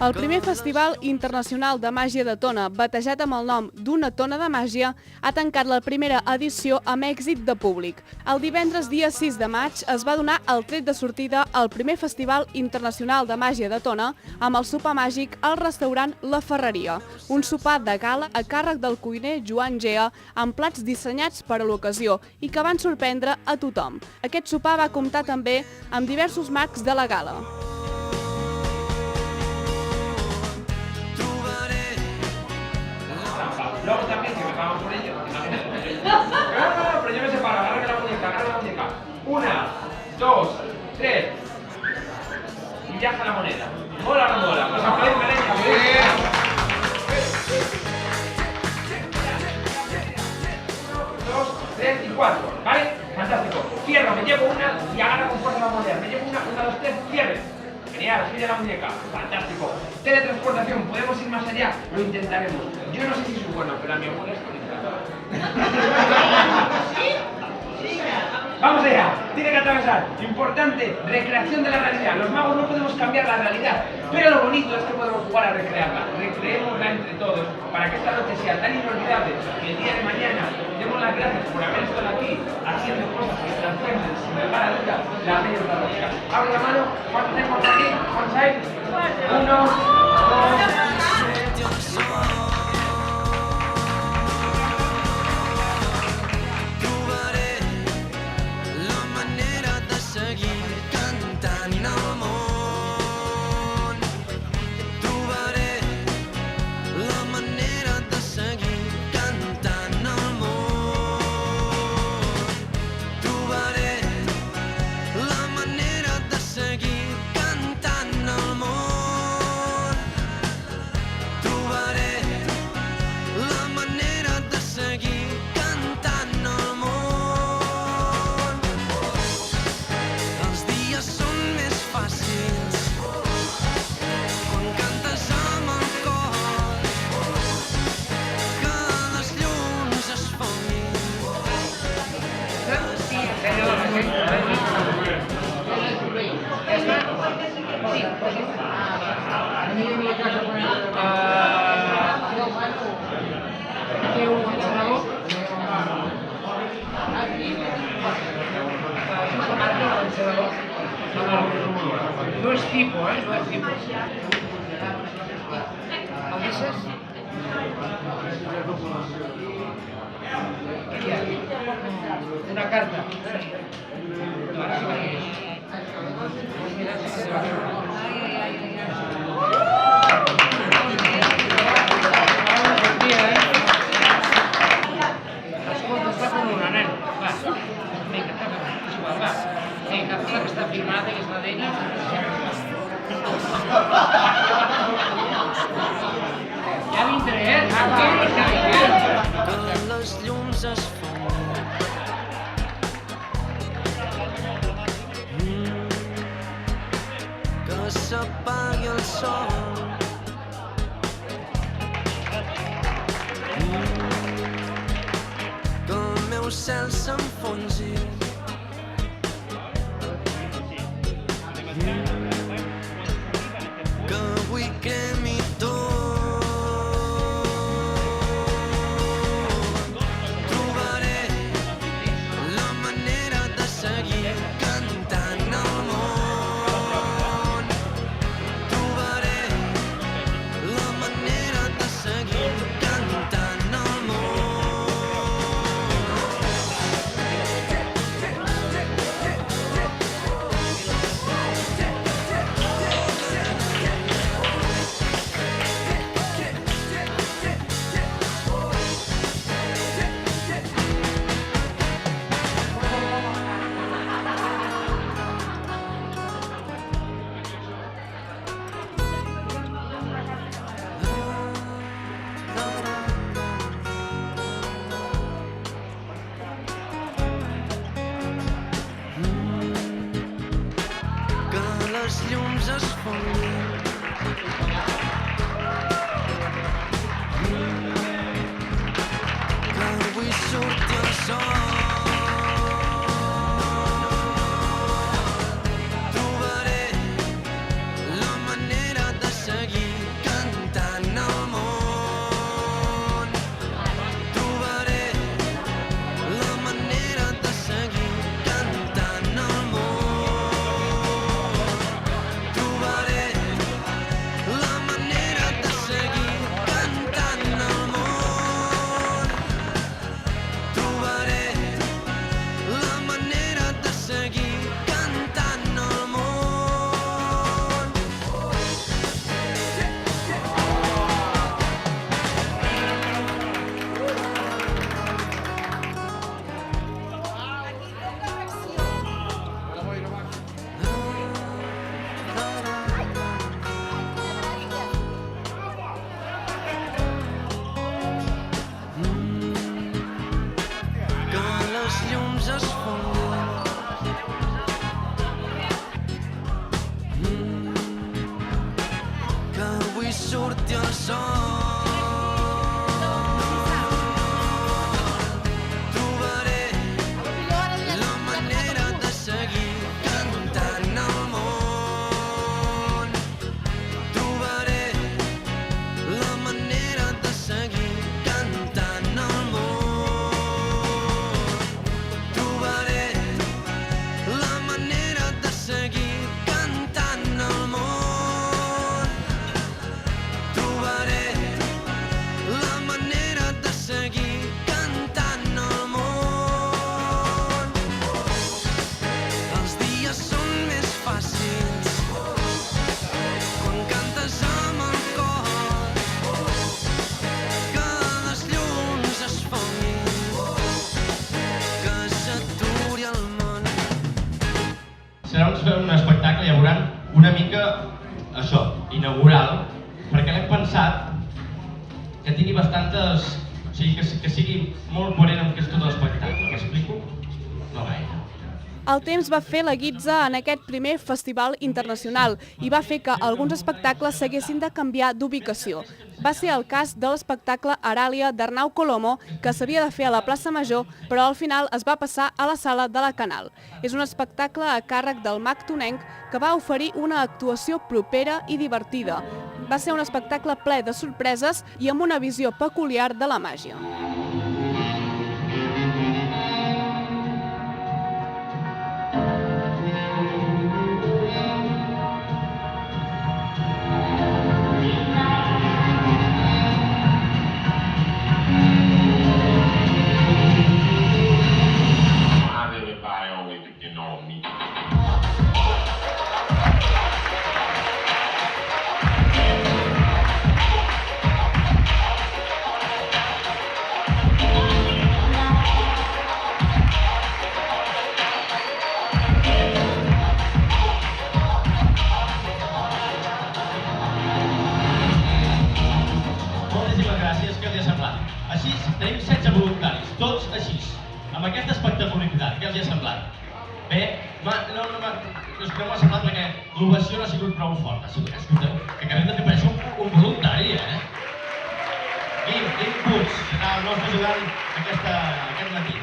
El primer Festival Internacional de Màgia de Tona, batejat amb el nom d'Una Tona de Màgia, ha tancat la primera edició amb èxit de públic. El divendres dia 6 de maig es va donar el tret de sortida al primer Festival Internacional de Màgia de Tona amb el sopar màgic al restaurant La Ferreria, un sopar de gala a càrrec del cuiner Joan Gea amb plats dissenyats per a l'ocasió i que van sorprendre a tothom. Aquest sopar va comptar també amb diversos mags de la gala. Luego también, que me pagan por ello, imagínate. No, pero yo me separo, agarra la muñeca. 1, 2, 3. Y viaja la moneda. Mola o no mola. Pues aplaudid, Mereña. 1, 2, 3 y 4. ¿Vale? Fantástico. Cierro, me llevo una y agarra con fuerza la moneda. Me llevo una, 1, 2, 3, cierre. Genial, sigue la muñeca. Fantástico. Teletransportación, podemos ir más allá, lo intentaremos. Yo no sé si soy bueno, pero a mi abuela es conectada. Vamos allá, tiene que atravesar. Importante, recreación de la realidad. Los magos no podemos cambiar la realidad, pero lo bonito es que podemos jugar a recrearla. Recreémosla entre todos para que esta noche sea tan inolvidable que el día de mañana demos las gracias por haber estado aquí haciendo cosas que trascienden sin lugar a duda la media tecnológica. Abre la mano, ¿cuántos tenemos aquí? ¿Cuántos hay? 1, 2, no es tipo, no es tipo. ¿Qué dices? Una carta. Està firmada, que és la d'ella. Ja vindré, que les llums es fan. Que s'apagui el sol. Que el meu cel s'enfonsi. una mica, això, inaugural, perquè l'hem pensat que tingui bastantes... O sigui, que sigui molt coherent amb què és tot l'espectacle. M'explico? No gaire. El temps va fer la guitza en aquest primer festival internacional i va fer que alguns espectacles s'haguessin de canviar d'ubicació. Va ser el cas de l'espectacle Aràlia d'Arnau Colomo, que s'havia de fer a la plaça Major, però al final es va passar a la sala de la Canal. És un espectacle a càrrec del mag tonenc que va oferir una actuació propera i divertida. Va ser un espectacle ple de sorpreses i amb una visió peculiar de la màgia. Tenim 16 voluntaris, tots així, amb aquesta espectacularitat. Què els hi ha semblat? Bé, no m'ha semblat perquè l'ovació no ha sigut prou forta. Escolteu, que acabem de fer per això un voluntari, Guim Puig serà el nostre ajudant aquest matí.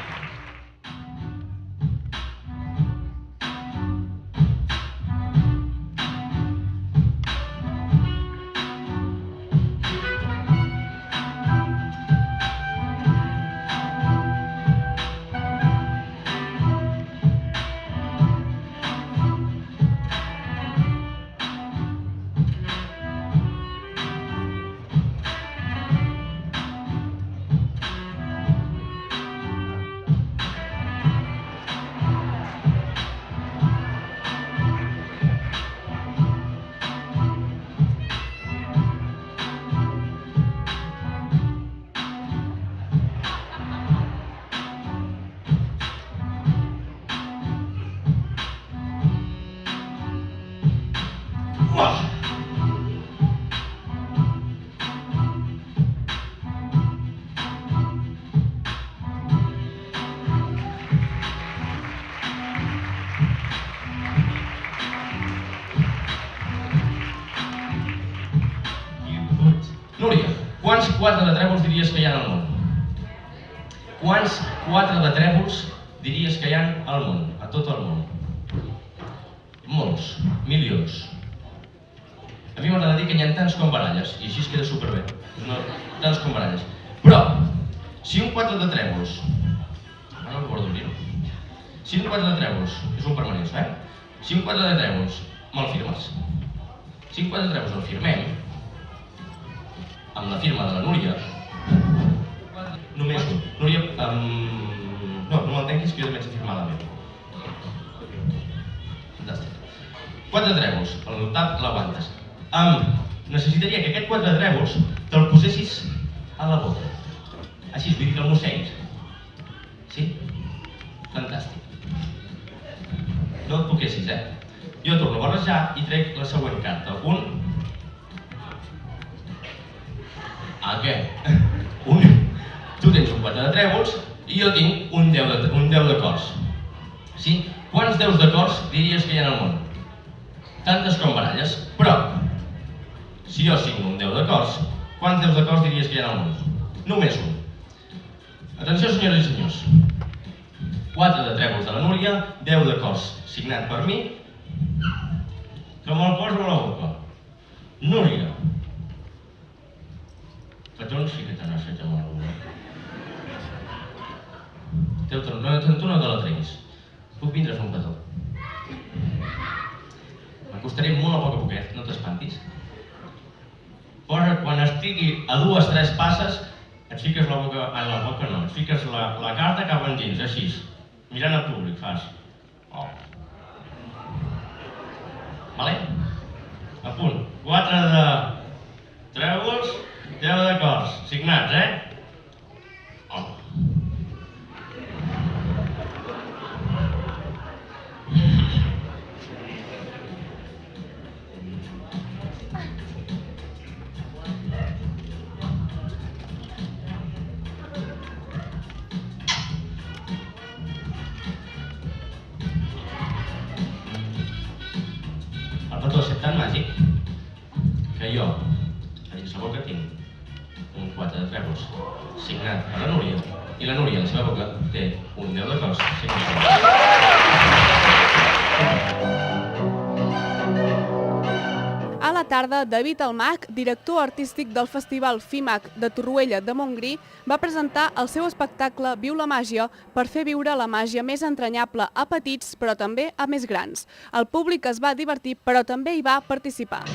Núria, quants 4 de trèvols diries que hi ha al món? Quants 4 de trèvols diries que hi ha al món, a tot el món? Molts, milions. A mi m'agrada dir que n'hi ha tants com baralles, i així es queda superbé. Tants com baralles. Però, si un 4 de trèvols... Ara no recordo dir-ho. Si un 4 de trèvols... És un permanent, Si un 4 de trèvols me'l firmes. Si un 4 de trèvols el firmem, amb la firma de la Núria, només un. Núria, no m'entenguis que jo també haig de firmar la meva. Fantàstic. 4 trèvols, el tap l'aguantes. Necessitaria que aquest 4 trèvols te'l posessis a la boca. Així, vull dir que el mosseguis. Sí? Fantàstic. No et toquessis, Jo torno a barrejar i trec la següent carta. Què? Tu tens un 4 de trèvols i jo tinc un 10 de cors. Sí? Quants 10 de cors diries que hi ha al món? Tantes com baralles. Però, si jo signo un 10 de cors, quants 10 de cors diries que hi ha al món? Només un. Atenció, senyores i senyors. 4 de trèvols de la Núria, 10 de cors signat per mi, que me'l poso a la boca. Núria. Petons sí que te n'has amb alguna. Tu no te la treguis. Puc vindre a fer un petó. M'acostaré molt a poc a poquet, no t'espantis. Quan estigui a 2 o 3 passes, et fiques la boca... la boca no, et fiques la carta cap endins, així. Mirant al públic, fas. Vale? A punt. 4 de trèvols, 10 de cors. Signats, trèvols, signat per la Núria, i la Núria, a la seva boca, té un 10 de cors signat. A la tarda, David Almach, director artístic del Festival FIMAC de Torroella de Montgrí, va presentar el seu espectacle Viu la màgia per fer viure la màgia més entranyable a petits, però també a més grans. El públic es va divertir, però també hi va participar.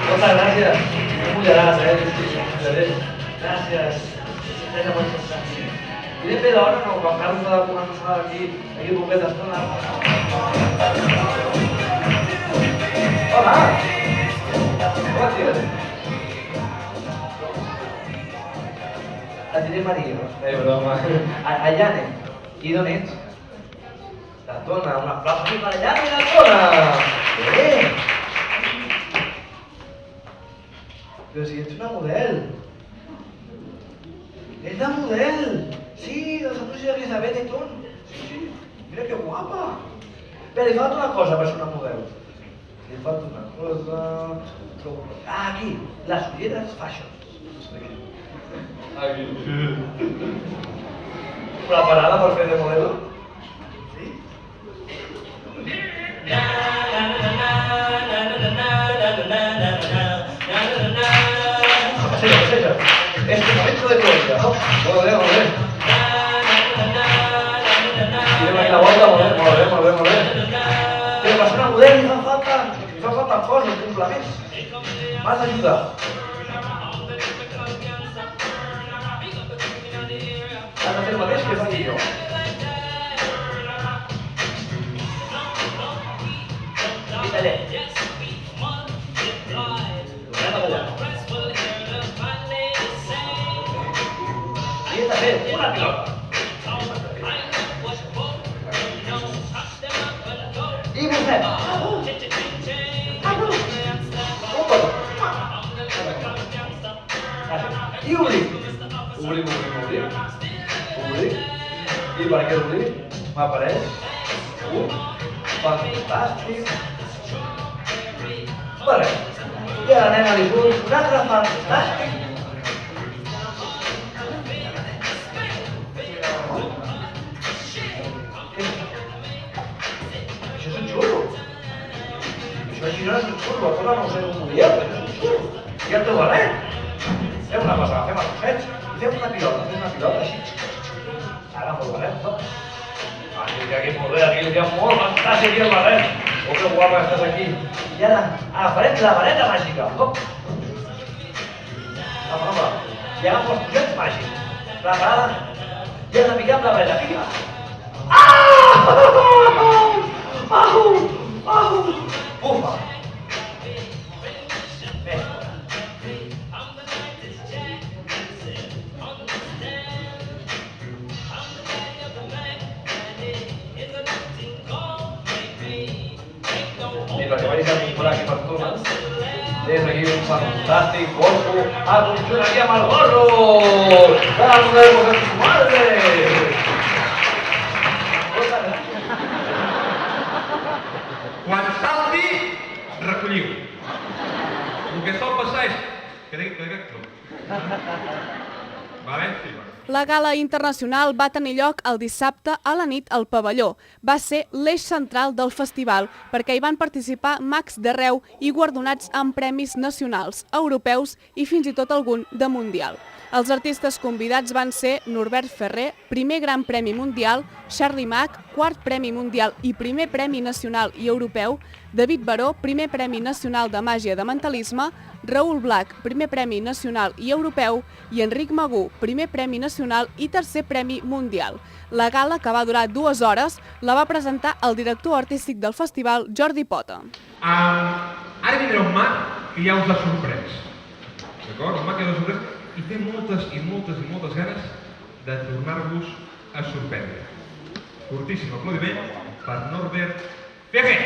Muchas gracias. No mullaràs, Gràcies. I de pedo ara, no, quan Carlos ha de començar aquí poqueta estona. Hola! Hola, tio. Et diré Maria. Broma. Allane. I d'on ets? De Tona. Un aplauso per Allane de Tona! Però si ets una model. ¡Es la model! Sí, los anuncios de Elizabeth y Ton. Sí. Mira qué guapa. Pero le falta una cosa para ser una model. Le falta una cosa... Ah, aquí. Las ulleras fashion. Aquí. ¿Preparada por fer de modelo? Sí. Es tu momento de gloria. Molt bé. Tirem aquí la volta, molt bé. Però per ser una model li fa falta coses, complements. M'has d'ajudar. Has de fer el mateix que faig jo. I tallem. Tornem a tallar. I hem de fer una pilota. I bufem. Un petó. I obrim. Obrim. I per què obrim? M'apareix un fantàstic barret. I ara anem a dir un altre fantàstic. Això és un xurro. Això a Girona és un xurro. A Tona no sé com ho dieu, però és un xurro. I el teu barret. Fem una cosa, fem els trossets i fem una pilota així. Ara amb el barret, no? Aquí molt bé, aquí li queda molt fantàstic aquí el barret. Oh, que guapa estàs aquí. I ara agafarem la vareta màgica. Hop! Apa. I agafo els trossets màgics. Preparada? I hem de picar amb la vareta. Pica! Au! Bufa! Bé. I perquè vagis a comprar aquí per Tona, tens aquí un fantàstic gorro a conjunt aquí amb el gorro! ¡Vamos a ver a tu madre! Quan salti, recolliu. El que sol passar és que d'aquest club. Vale? Sí, bueno. La gala internacional va tenir lloc el dissabte a la nit al pavelló. Va ser l'eix central del festival perquè hi van participar mags d'arreu i guardonats amb premis nacionals, europeus i fins i tot algun de mundial. Els artistes convidats van ser Norbert Ferrer, primer Gran Premi Mundial, Charlie Mack, quart Premi Mundial i primer Premi Nacional i Europeu, David Baró, primer Premi Nacional de Màgia de Mentalisme, Raül Black, primer Premi Nacional i Europeu, i Enric Magú, primer Premi Nacional i tercer Premi Mundial. La gala, que va durar 2 hores, la va presentar el director artístic del festival, Jordi Pota. Ara vindrà un mag que ja us l'ha sorprès. D'acord? Un mag que ja us l'ha sorprès i té moltes ganes de tornar-vos a sorprendre. Fortíssim aplaudiment per Norbert Ferrer.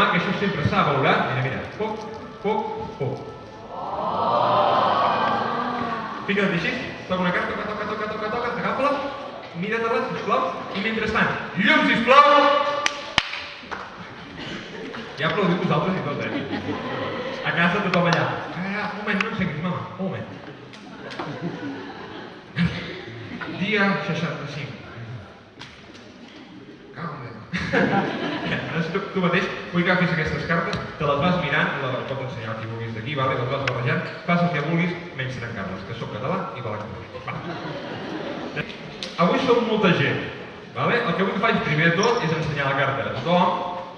mà, que això sempre s'ha valorat. Mira, poc, poc, poc. Fica't així, toca una carta, toca, agafa-la, mira-te-la, sisplau, i mentrestant, llum, sisplau! Ja aplaudiu vosaltres i tot, A casa tothom allà. Un moment, no enceguis, mama, un moment. Dia 65. Tu mateix, vull que agafis aquestes cartes, te les vas mirant, les pots ensenyar qui vulguis d'aquí, les vas barrejant, fas el que vulguis, menys trencar-les, que soc català i val a avui som molta gent. El que vull que facis primer de tot és ensenyar la carta a tothom,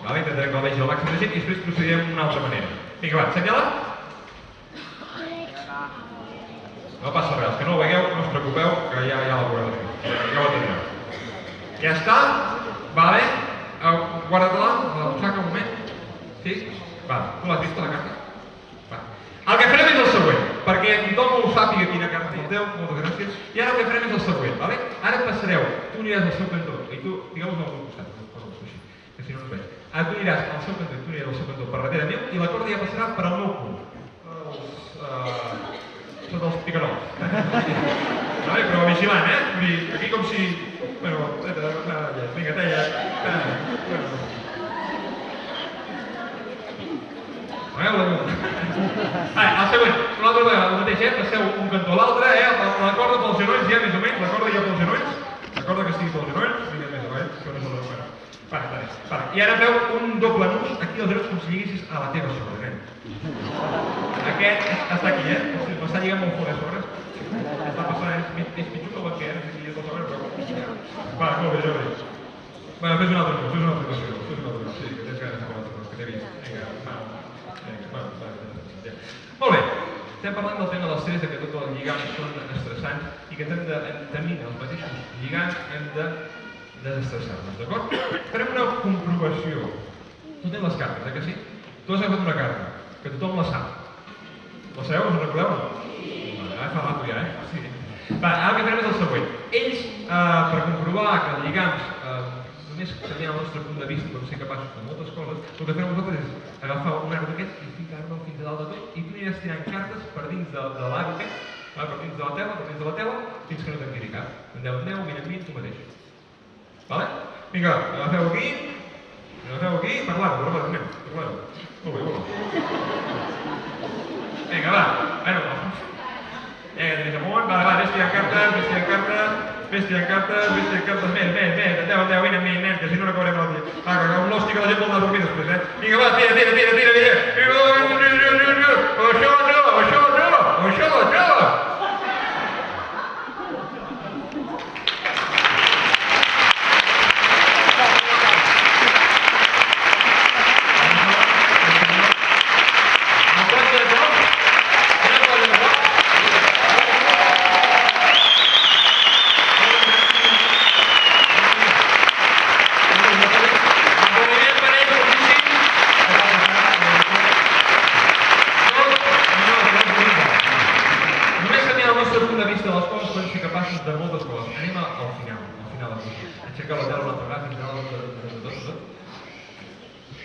intentarem que la vegi el màxim de gent i després procedirem d'una altra manera. Vinga, va, ensenya-la. No passa res, que no ho veieu, no us preocupeu, que ja la veureu. Ja ho tindreu. Ja està? Vale? Guarda-te-la, a la butxaca un moment. Sí? Vale, tu l'has vist la carta? Vale. El que farem és el següent, perquè tothom ho sàpiga quina carta porteu, moltes gràcies. I ara el que farem és el següent, vale? Ara passareu, tu aniràs al seu cantó, i tu, digueu-vos al meu costat, que si no us veig. Ara tu aniràs al seu cantó, i tu aniràs al seu cantó per darrere meu, i la corda ja passarà per al meu cul. Sota els picarols. Però vigilant, Vull dir, aquí com si... Vinga, talla. Veieu la llum? El següent, una altra vegada, el mateix, passeu un cantó a l'altre, la corda pels genolls, ja més o menys, la corda ja pels genolls, la corda que estigui pels genolls, vinga més avall, que no és el meu. I ara feu un doble nus aquí als genolls com si lliguessis a la teva sorra, Aquest està aquí, m'està lligant molt fort a sobre. Està passant, és pitjor que el banquer, no sé si és el següent, però... Molt bé, Jordi. Fes un altre nus, sí, que tens ganes de fer un altre nus, que t'he vist. Vinga, molt bé, estem parlant del tema dels tres, que tots els lligams són estressants i que ens hem de tenir els mateixos lligams, hem de desestressar-nos, d'acord? Farem una comprovació. Tu tens les cartes, que sí? Tu has agafat una carta, que tothom la sap. La sabeu? Us en recordeu? Fa rato ja, Sí. Ara el que farem és el següent. Ells, per comprovar que els lligams només tenien el nostre punt de vista per ser capaços de moltes coses, el que farem nosaltres és agafar un arc d'aquest i ficar-lo fins a dalt de tot i tu aniràs tirant cartes per dins de l'arc aquest, per dins de la tela, fins que no te'n quedi cap. En 10 en 10, 20 en 20, tu mateix. Vinga, agafeu aquí, parlar-ho, anem, parlar-ho. Molt bé. Vinga, va, vinga, tenis amunt, va, vés tirant cartes, més, en 10 en 10, 20 en 20, que si no acabarem el dia. Va, que un l'hòstia que la gent vol anar a dormir després, Vinga, va, tira. Això no!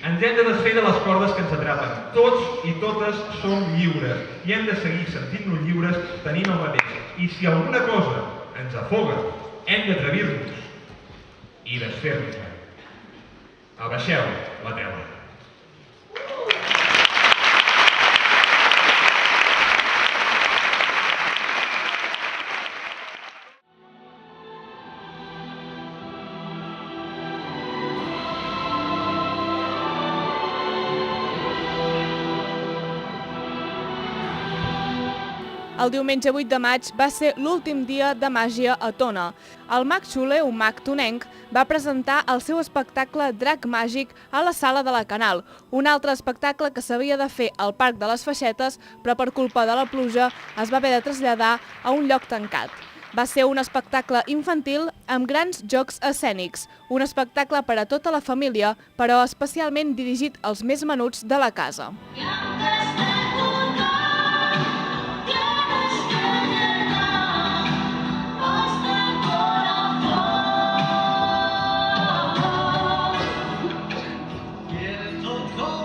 Ens hem de desfer de les cordes que ens atrapen. Tots i totes som lliures i hem de seguir sentint-nos lliures tenint el mateix. I si alguna cosa ens afoga, hem d'atrevir-nos i desfer-nos. Abaixeu la tela. El diumenge 8 de maig va ser l'últim dia de màgia a Tona. El mag Xuler, un mag tonenc, va presentar el seu espectacle Drac Màgic a la Sala de la Canal, un altre espectacle que s'havia de fer al Parc de les Feixetes, però per culpa de la pluja es va haver de traslladar a un lloc tancat. Va ser un espectacle infantil amb grans jocs escènics, un espectacle per a tota la família, però especialment dirigit als més menuts de la casa. Quiere tocar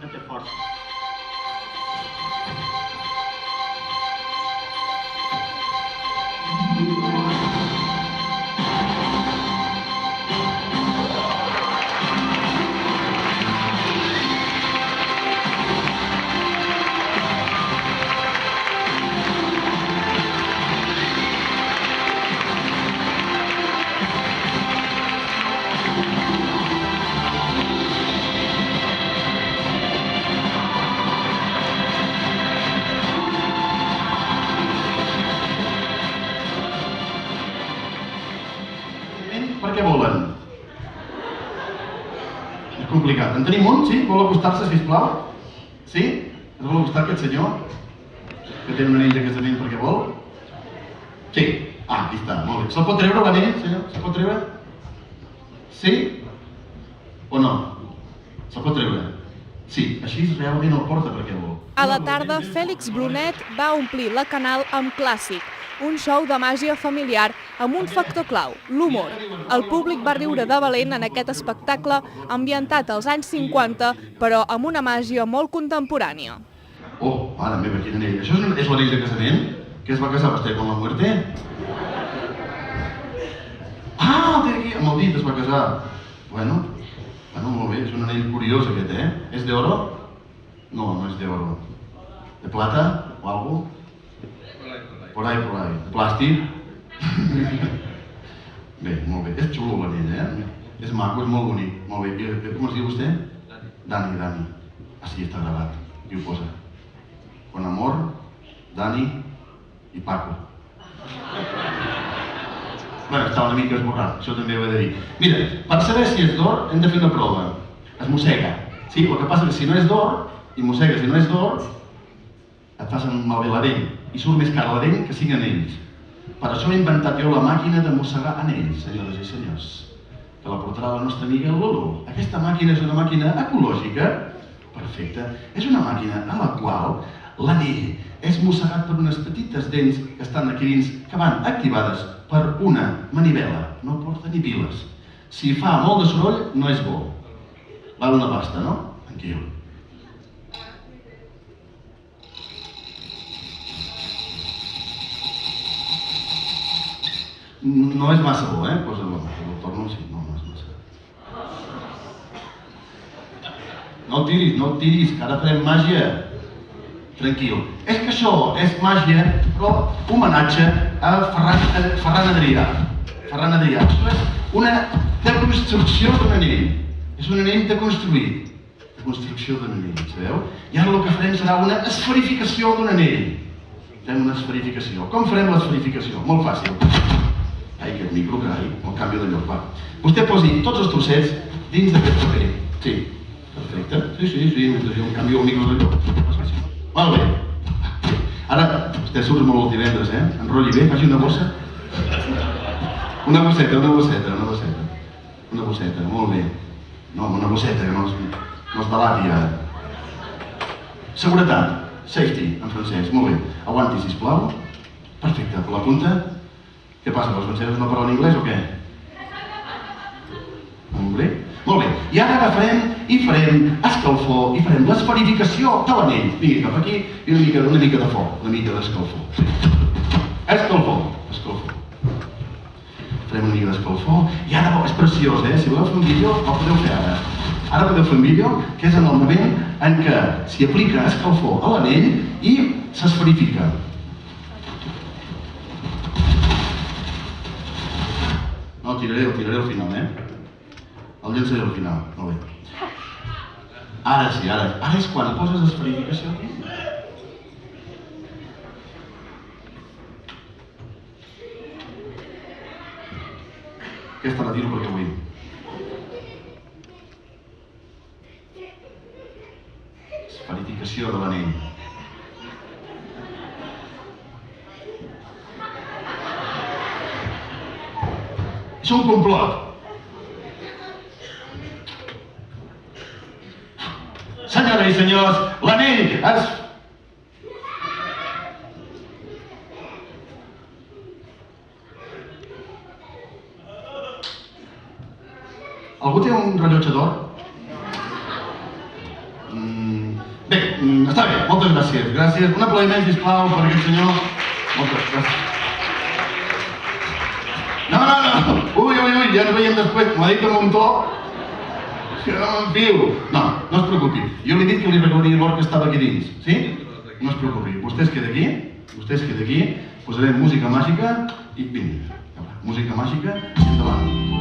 No té força. Per què volen? És complicat. En tenim un, sí? Vol acostar-se, sisplau? Sí? Es vol acostar aquest senyor? Que té un anell de casament perquè vol? Sí. Ah, aquí està, molt bé. Se'l pot treure l'anell, senyor? Se'l pot treure? Sí? O no? Se'l pot treure? Sí, així realment el porta perquè vol. A la tarda, Fèlix Brunet va omplir la Canal amb Clàssic, un show de màgia familiar amb un factor clau, l'humor. El públic va riure de valent en aquest espectacle ambientat als anys 50, però amb una màgia molt contemporània. Oh, mare meva, quin anell. Això és l'anell de casament? Que es va casar vostè con la muerte? Ah, el té aquí, amb el dit es va casar. Bueno, molt bé, és un anell curiós aquest, eh? És d'oro? No, no és d'oro. De plata o algo? Por ahí. De plàstic? Bé, molt bé. És xulo l'anell, eh? És maco, és molt bonic. Molt bé. Com es diu vostè? Dani. Ah, sí, està gravat. Aquí ho posa. Con amor, Dani i Paco. Bé, està una mica esborrat, això també ho he de dir. Mira, per saber si és d'or hem de fer una prova. Es mossega. Sí, el que passa és que si no és d'or, i mossegues i no és d'or, et fas malbé la dent. I surt més car la dent que 5 anells. Per això he inventat jo la màquina de mossegar anells, senyores i senyors. Que la portarà la nostra amiga Lolo. Aquesta màquina és una màquina ecològica. Perfecte. És una màquina a la qual l'anell és mossegat per unes petites dents que estan aquí dins, que van activades per una manivela. No porta ni piles. Si fa molt de soroll, no és bo. Val una pasta, no? Tranquil. No és massa bo, eh? Posa-lo, el torno, sí, no és massa. No el tiris, que ara farem màgia. Tranquil. És que això és màgia, però homenatge a Ferran Adrià. Ferran Adrià. Això és una deconstrucció d'un anell. És un anell deconstruït. Deconstrucció d'un anell, sabeu? I ara el que farem serà una esferificació d'un anell. Fem una esferificació. Com farem l'esferificació? Molt fàcil. Ai, aquest micro, carai, el canvi de lloc, va. Vostè posi tots els trossets dins d'aquest paper. Sí, perfecte. Sí, mentre jo em canvio el micro de lloc. Molt bé. Ara, vostè surt molt els divendres, eh? Enrotlli bé, faci una bossa. Una bosseta, molt bé. No, una bosseta, que no es delati ara. Seguretat, safety, en francès, molt bé. Aguanti, sisplau. Perfecte, per la punta. Què passa, les franceses no parlen anglès o què? Molt bé. I ara agafarem i farem escalfor i farem l'esferificació de l'anell. Vingui cap aquí i una mica de foc, una mica d'escalfor. Escalfor. Farem una mica d'escalfor i ara és preciós, eh? Si voleu fer un vídeo, el podeu fer ara. Ara podeu fer un vídeo que és en el moment en què s'hi aplica escalfor a l'anell i s'esferifica. No, el tiraré al final, eh? El llançaré al final, molt bé. Ara sí, ara és quan poses esferificació aquí. Aquesta la tiro perquè vull. Esferificació de l'anell. És un complot. Senyores i senyors, l'anell es... Algú té un rellotge d'or? Bé, està bé, moltes gràcies. Gràcies. Un aplaudiment, sisplau, per aquest senyor. Moltes gràcies. No. Ui, ja ens veiem després. M'ho ha dit amb un to que no m'enfio. No es preocupi. Jo li he dit que li regalaria l'or que estava aquí dins. Sí? No es preocupi. Vostè es queda aquí. Posarem música màgica i vinga. Música màgica i endavant.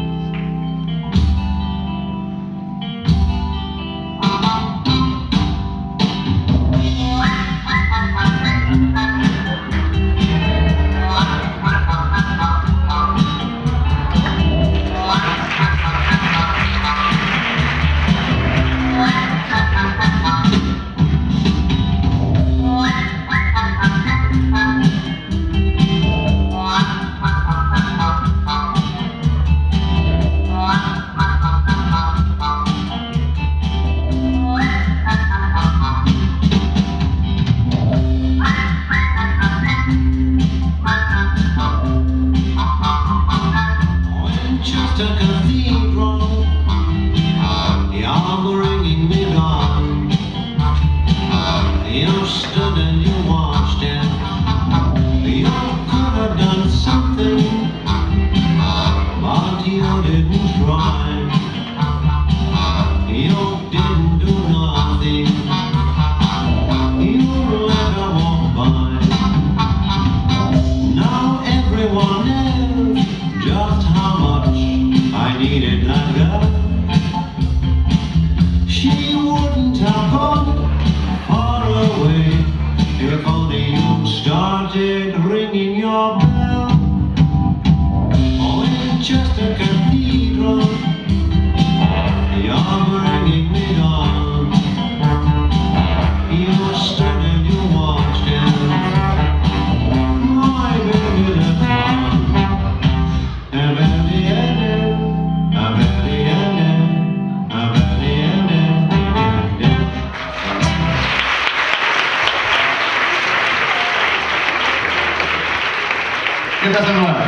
¿Qué te ha semblado?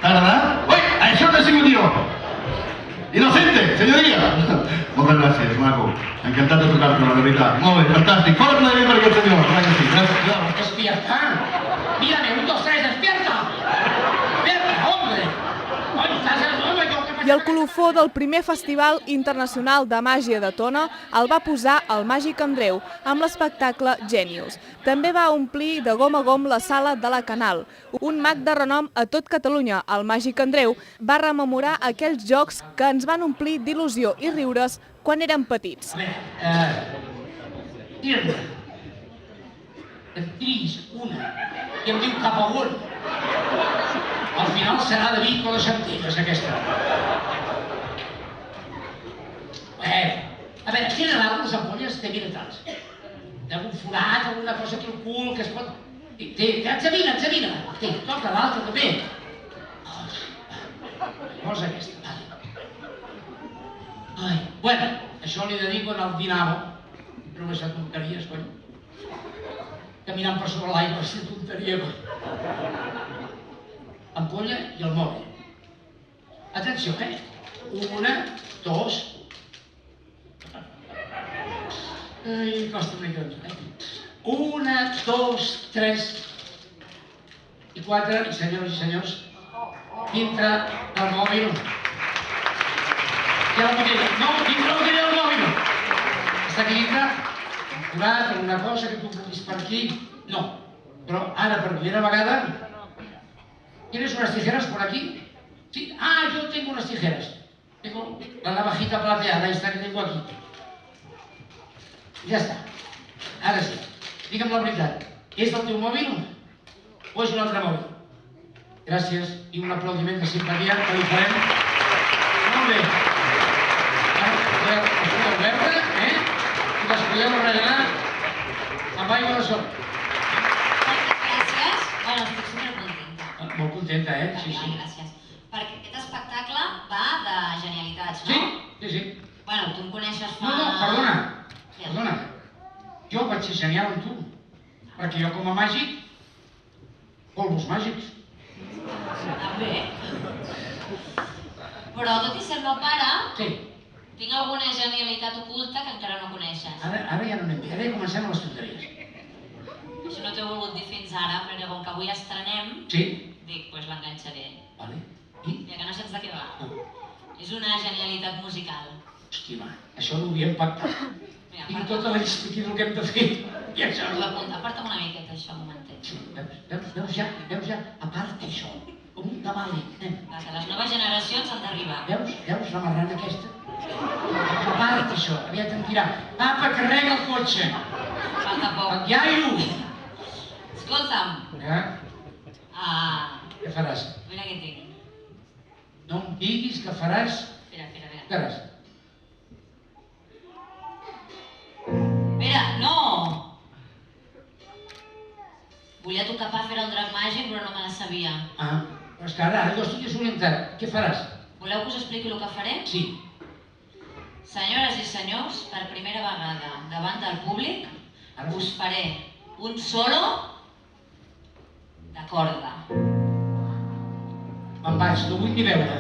¿T'ha agradat? Ui, això no he sigut jo! Inocente, senyoria! Moltes gràcies, maco. Encantat de tocar-te, la veritat. Molt bé, fantàstic. Fora aplaudiment per aquest senyor. Clar que sí, gràcies. ¡Despierta! ¡Mírame! ¡1, 2, 3! ¡Despierta! ¡Despierta, hombre! ¡Oye, estás en el mundo! I el colofó del primer Festival Internacional de Màgia de Tona el va posar el Màgic Andreu amb l'espectacle Genius. També va omplir de gom a gom la sala de la Canal. Un mag de renom a tot Catalunya, el Màgic Andreu, va rememorar aquells jocs que ens van omplir d'il·lusió i riures quan érem petits. A veure, tira-me. En triïs una i em diu cap a on. Al final serà de Vic o de Centelles, aquesta. A veure, tenen algunes ampolles de miratals. D'algun forat, alguna cosa aquí al cul que es pot... Examina! Toca l'altra també. Llavors aquesta. Ai, bueno, això li dedico al Dinamo. Però és tonteries, cony. Caminant per sobre l'aigua, és tonteria, cony. Ampolla i el mòbil. Atenció, 1, 2... Ai, costa una mica. 1, 2, 3 i 4, i senyores i senyors, dintre del mòbil. Hi ha la botella. No, dintre la botella del mòbil. Està aquí dintre, curat, alguna cosa que tu puguis per aquí. No, però ara per primera vegada... ¿Tienes unas tijeras por aquí? Sí. Ah, yo tengo unas tijeras. Tengo la navajita plateada, esta que tengo aquí. Ja està. Ara sí. Digue'm la veritat. És del teu mòbil o és un altre mòbil? Gràcies i un aplaudiment de simpatia que li farem. Molt bé. Ara les podeu veure, i les podeu regalar amb aigua de sol. Gràcies. Bueno, estic supercontenta. Molt contenta, Sí. Gràcies. Perquè aquest espectacle va de genialitats, no? Sí. Bueno, tu em coneixes fa... No, perdona. Jo vaig ser genial amb tu. Perquè jo com a màgic, polvos màgics. També. Però tot i ser el meu pare... Sí. Tinc alguna genialitat oculta que encara no coneixes. Ara ja no anem bé, ara ja comencem a les tonteries. Això no t'ho he volgut dir fins ara, perquè com que avui estrenem, Sí? dic, doncs l'enganxaré. Vale. I? Ja que no saps de què va. No. És una genialitat musical. Hòstia, ma, això no ho havíem pactat. Mira, Tinc tota la llista aquí del que hem de fer. I això... Aparta'm una miqueta, això, un momentet. Sí, veus ja, aparta això. Com un tamale. Anem. Va, que les noves generacions han d'arribar. Veus la marrana aquesta? Aparta això, aviat em dirà. Papa, carrega el cotxe. Falta poc. El iaio. Escolta'm. Què faràs? Mira què tinc. No em diguis que faràs... Espera. Què faràs? Espera, no! Volia tocar pa fer el drac màgic, però no me la sabia. Però és que ara jo estic desorientat. Què faràs? Voleu que us expliqui el que farem? Sí. Senyores i senyors, per primera vegada davant del públic, us faré un solo de corda. Me'n vaig, no vull ni veure.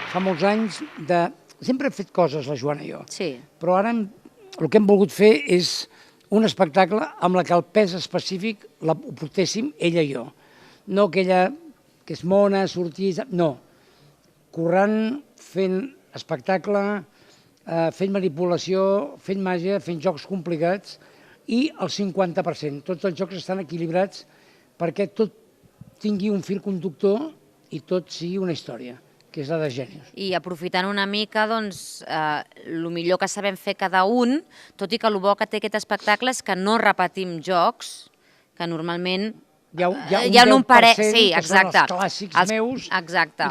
fa molts anys de... Sempre hem fet coses, la Joana i jo. Sí. Però ara el que hem volgut fer és un espectacle amb la que el pes específic ho portéssim ella i jo. No aquella que és mona, sortís... No. Currant, fent espectacle, fent manipulació, fent màgia, fent jocs complicats i el 50%. Tots els jocs estan equilibrats perquè tot tingui un fil conductor i tot sigui una història, que és la de Gènios. I aprofitant una mica, doncs, el millor que sabem fer cada un, tot i que el bo que té aquest espectacle és que no repetim jocs, que normalment Hi ha un un 10% parell, que sí, són exacte. els clàssics meus i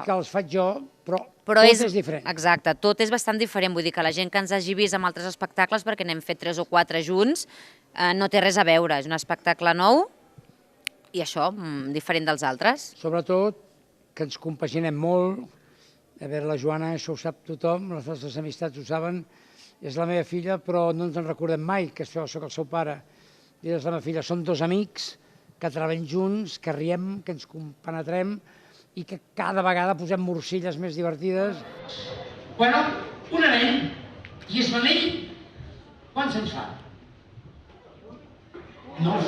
que els faig jo, però tot és diferent. Exacte, tot és bastant diferent. Vull dir que la gent que ens hagi vist amb altres espectacles, perquè n'hem fet 3 o 4 junts, no té res a veure. És un espectacle nou i això, diferent dels altres. Sobretot que ens compaginem molt. A veure, la Joana, això ho sap tothom, les nostres amistats ho saben, és la meva filla, però no ens en recordem mai, que jo soc el seu pare. I és la meva filla. Som 2 amics que treballem junts, que riem, que ens compenetrem i que cada vegada posem morcilles més divertides. Bueno, un anell, i és l'anell, quants anys fa? No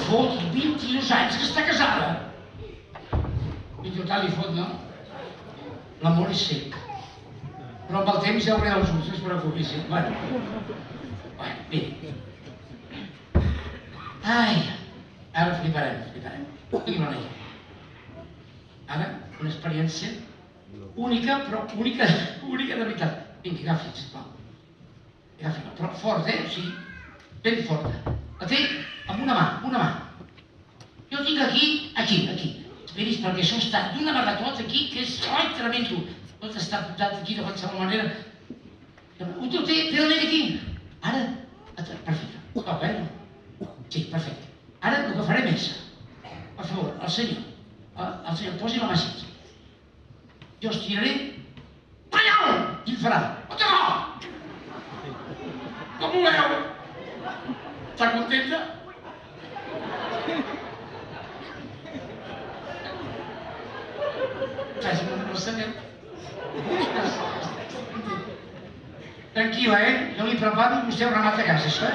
fot, 22 anys que està casada. I total li fot, no? L'amor és sec. Però amb el temps ja hauré els ulls, no es preocupi, sí. Bueno, bé. Ai, ara fliparem. Digui'm l'anell. Ara, una experiència única, però única de veritat. Vinga, agafi'l, sisplau. Agafi'l, però fort, o sigui, ben forta. La té amb una mà. Jo tinc aquí. Esperis, perquè això està d'una vegada aquí, que és tremendo. Tot està posat aquí de qualsevol manera. Ho té l'anell aquí. Ara, perfecte. Toca, Sí, perfecte. Ara el que farem és, per favor, el senyor, posi la mà així. Jo estiraré, ballau! I el farà. Com voleu? Està contenta? Faci el senyor. Tranquil·la, Jo li preparo i vostè ho remata a casa, això,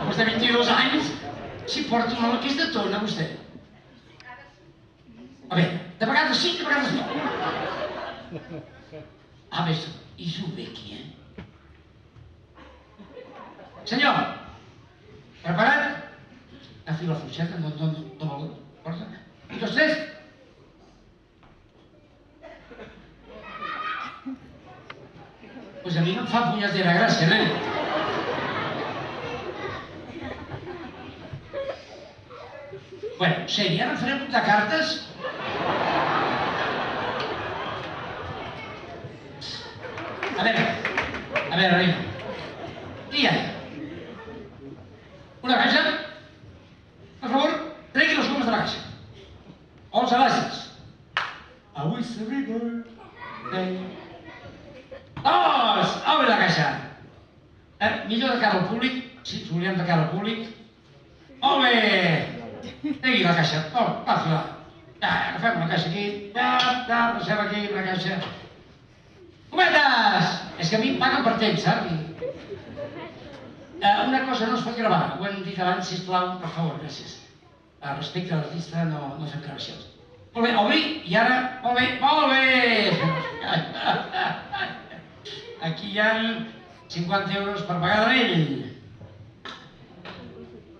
Després de 22 anys, si porta una hora que és de tona, vostè. A veure, de vegades sí, de vegades no. A veure, i s'ho ve aquí, Senyor, preparat? Agafi la fluixeta, no vol, porta. 1, 2, 3. Pues a mi no em fa punyetera gràcia, Bueno, segui, ara farem un de cartes. A veure, reina. Tria. Una caixa. Per favor, tregui les gomes de la caixa. 11 baixes. Avui s'arriba. Obre la caixa. Millor de cara al públic. Sí, ens volíem de cara al públic. Molt bé. Tregui la caixa. Agafi-la. Agafem la caixa aquí. Passem aquí la caixa. Cometes! És que a mi em paguen per temps, saps? Una cosa, no es pot gravar. Ho hem dit abans, sisplau, per favor, gràcies. Respecte a l'artista, no fem gravacions. Molt bé, obri, i ara... Molt bé! Aquí hi ha 50 euros per pagar l'anell.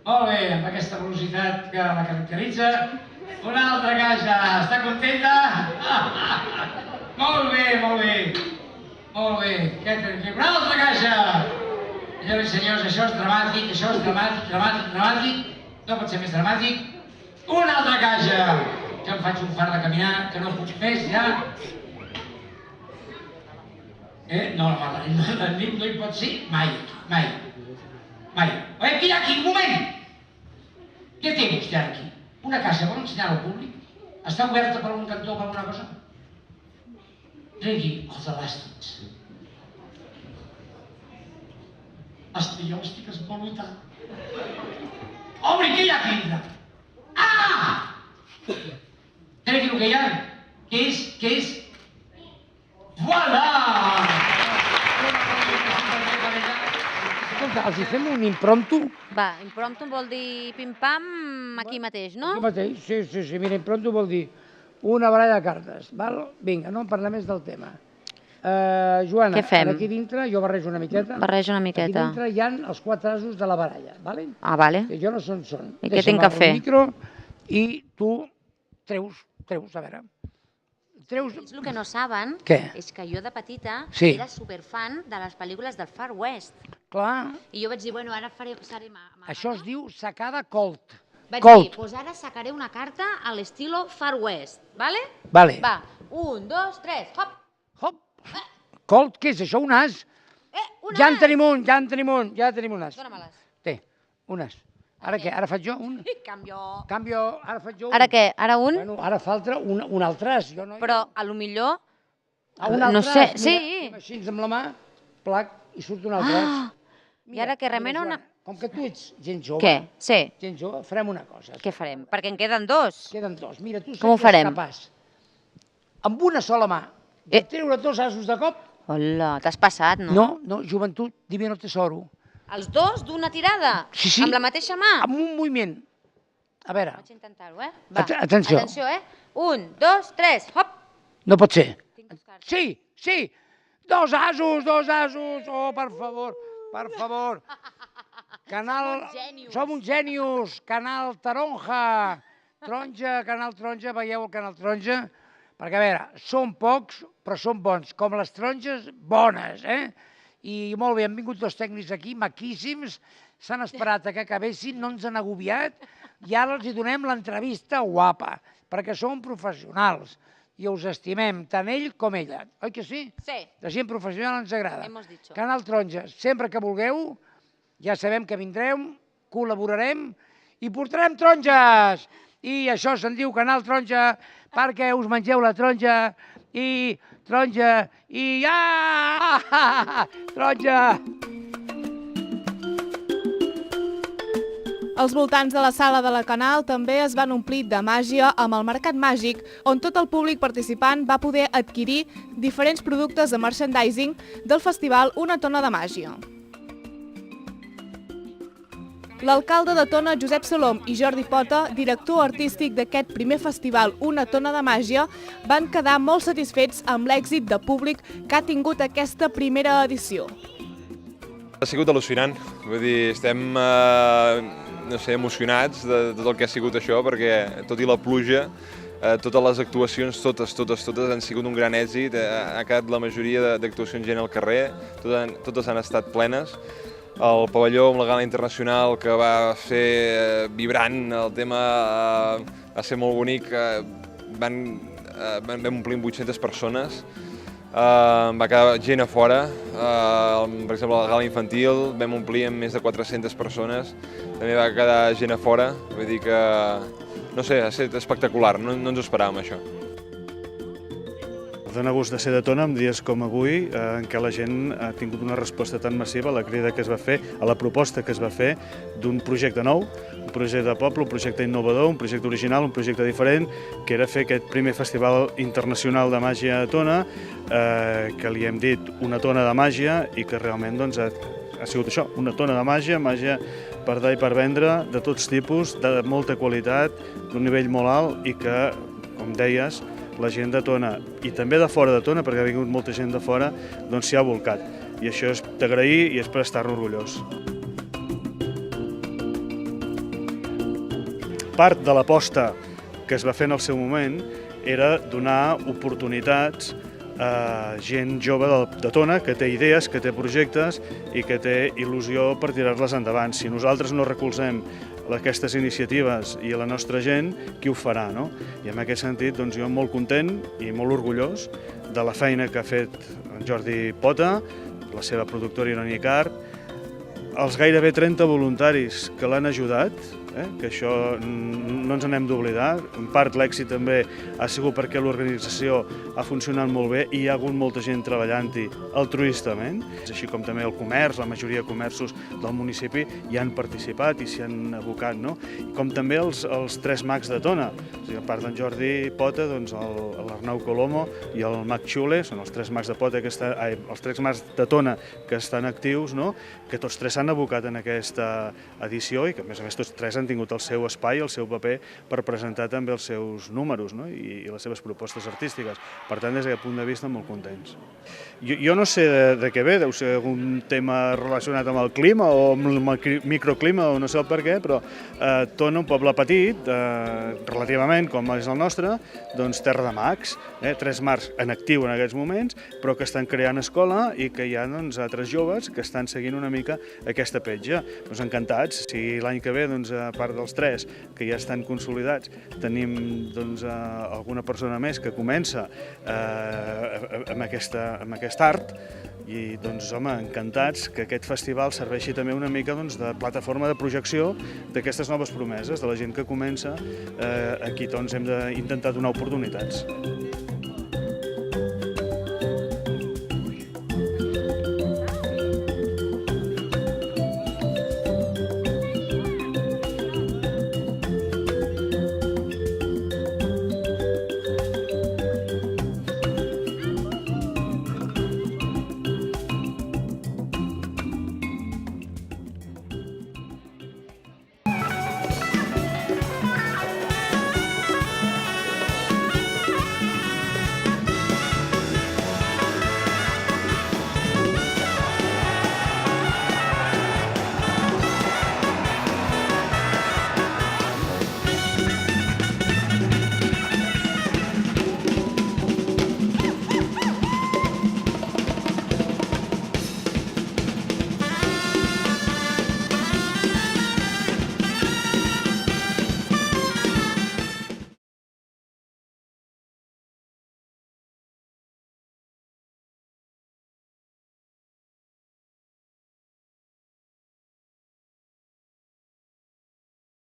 Molt bé, amb aquesta velocitat que la caracteritza. Una altra caixa, està contenta? Molt bé. Una altra caixa! Senyores i senyors, això és dramàtic. No pot ser més dramàtic. Una altra caixa! Jo em faig un fart de caminar, que no puc més, ja. No, la nit no hi pot ser mai. Què hi ha aquí? Un moment! Què té vostè aquí? Una caixa, vol ensenyar al públic? Està oberta per un cantó o per alguna cosa? Tregui els elàstics. Jo estic esvalotat. Obri, què hi ha aquí dintre? Tregui el que hi ha, que és que és... Voilà! Escolta, els hi fem un impromptu? Va, impromptu vol dir pim-pam aquí mateix, no? Aquí mateix, sí. Mira, impromptu vol dir una baralla de cartes, val? Vinga, no en parlem més del tema. Joana, Què fem? aquí dintre, jo barrejo una miqueta. Barreja una miqueta. Aquí dintre hi ha els 4 asos de la baralla, vale? Ah, vale. Que jo no sé on són. I què tinc que fer? El micro i tu treus, a veure. Ells el que no saben és que jo de petita era superfan de les pel·lícules del Far West. Clar. I jo vaig dir, bueno, ara faré... Això es diu sacada Colt. Vaig dir, doncs ara sacaré una carta a l'estilo Far West, vale? Vale. Va, 1, 2, 3, hop! Hop! Colt, què és això, un as? Un Ja as! en tenim un as. Dóna-me-les. Té, un as. Ara què? Ara faig jo un? Canvio. Ara faig jo un. Ara què? Ara un? Bueno, ara fa un altre as. Però, a lo millor... Un altre no sé, as. sí. Així amb la mà, plac, i surt un altre as. I ara què, remena una... Com que tu ets gent jove... Què? Sí. Gent jove, farem una cosa. Què farem? Perquè en queden 2. Queden 2. Mira, tu Com ho sé que farem? ets capaç. Amb una sola mà, de treure 2 asos de cop... Hola, t'has passat, no? No, joventut, divino tesoro. Els 2 d'una tirada? Sí. Amb la mateixa mà? Amb un moviment. A veure. Vaig intentar-ho, Va. Atenció. Atenció, 1, 2, 3, hop! No pot ser. Sí. 2 asos. Oh, per favor. Som uns gènios. Canal Taronja. Canal Taronja, veieu el Canal Taronja? Perquè, a veure, són pocs, però són bons, com les taronges bones, I molt bé, han vingut 2 tècnics aquí, maquíssims, s'han esperat que acabessin, no ens han agobiat, i ara els donem l'entrevista guapa, perquè són professionals, i us estimem, tant ell com ella. Oi que sí? Sí. La gent professional ens agrada. Hemos dicho. Canal Taronja, sempre que vulgueu, ja sabem que vindrem, col·laborarem i portarem taronges. I això se'n diu Canal Taronja perquè us mengeu la taronja i taronja i taronja. Els voltants de la sala de la Canal també es van omplir de màgia amb el Mercat Màgic, on tot el públic participant va poder adquirir diferents productes de merchandising del festival Una tona de màgia. L'alcalde de Tona, Josep Salom, i Jordi Pota, director artístic d'aquest primer festival Una tona de màgia, van quedar molt satisfets amb l'èxit de públic que ha tingut aquesta primera edició. Ha sigut al·lucinant, vull dir, estem emocionats de tot el que ha sigut això, perquè tot i la pluja, totes les actuacions, totes han sigut un gran èxit, ha quedat la majoria d'actuacions gent al carrer, totes han estat plenes. El pavelló amb la gala internacional que va ser vibrant, el tema va ser molt bonic, vam omplir amb 800 persones, va quedar gent a fora, per exemple la gala infantil vam omplir amb més de 400 persones, també va quedar gent a fora, vull dir que, no sé, ha estat espectacular, no ens ho esperàvem això. Dóna gust de ser de Tona en dies com avui, en què la gent ha tingut una resposta tan massiva a la crida que es va fer, a la proposta que es va fer d'un projecte nou, un projecte de poble, un projecte innovador, un projecte original, un projecte diferent, que era fer aquest primer festival internacional de màgia a Tona, que li hem dit una tona de màgia i que realment ha sigut això, una tona de màgia, màgia per dar i per vendre, de tots tipus, de molta qualitat, d'un nivell molt alt i que, com deies, la gent de Tona, i també de fora de Tona, perquè ha vingut molta gent de fora, doncs s'hi ha volcat. I això és d'agrair i és per estar-ne orgullós. Part de l'aposta que es va fer en el seu moment era donar oportunitats a gent jove de Tona que té idees, que té projectes i que té il·lusió per tirar-les endavant. Si nosaltres no recolzem aquestes iniciatives i a la nostra gent, qui ho farà, no? I en aquest sentit, doncs jo molt content i molt orgullós de la feina que ha fet en Jordi Pota, la seva productora Irònia Carp, els gairebé 30 voluntaris que l'han ajudat que això no ens n'hem d'oblidar. En part l'èxit també ha sigut perquè l'organització ha funcionat molt bé i hi ha hagut molta gent treballant-hi altruistament, així com també el comerç, la majoria de comerços del municipi hi han participat i s'hi han abocat, no? Com també els tres mags de Tona, a part d'en Jordi Pota, doncs l'Arnau Colomo i el mag Xule, són els tres mags de Pota els tres mags de Tona que estan actius, no? Que tots tres s'han abocat en aquesta edició i que a més tots tres han tingut el seu espai, el seu paper per presentar també els seus números, no? I les seves propostes artístiques. Per tant, des d'aquest punt de vista, molt contents. Jo no sé de què ve, deu ser algun tema relacionat amb el clima o amb el microclima o no sé el per què, però Tona, un poble petit, relativament com és el nostre, doncs terra de mags, tres mags en actiu en aquests moments, però que estan creant escola i que hi ha altres joves que estan seguint una mica aquesta petja. Doncs encantats, si l'any que ve, a part dels tres que ja estan consolidats, tenim alguna persona més que comença amb aquest art, i home, encantats que aquest festival serveixi també una mica de plataforma de projecció d'aquestes noves promeses, de la gent que comença, a qui hem d'intentar donar oportunitats.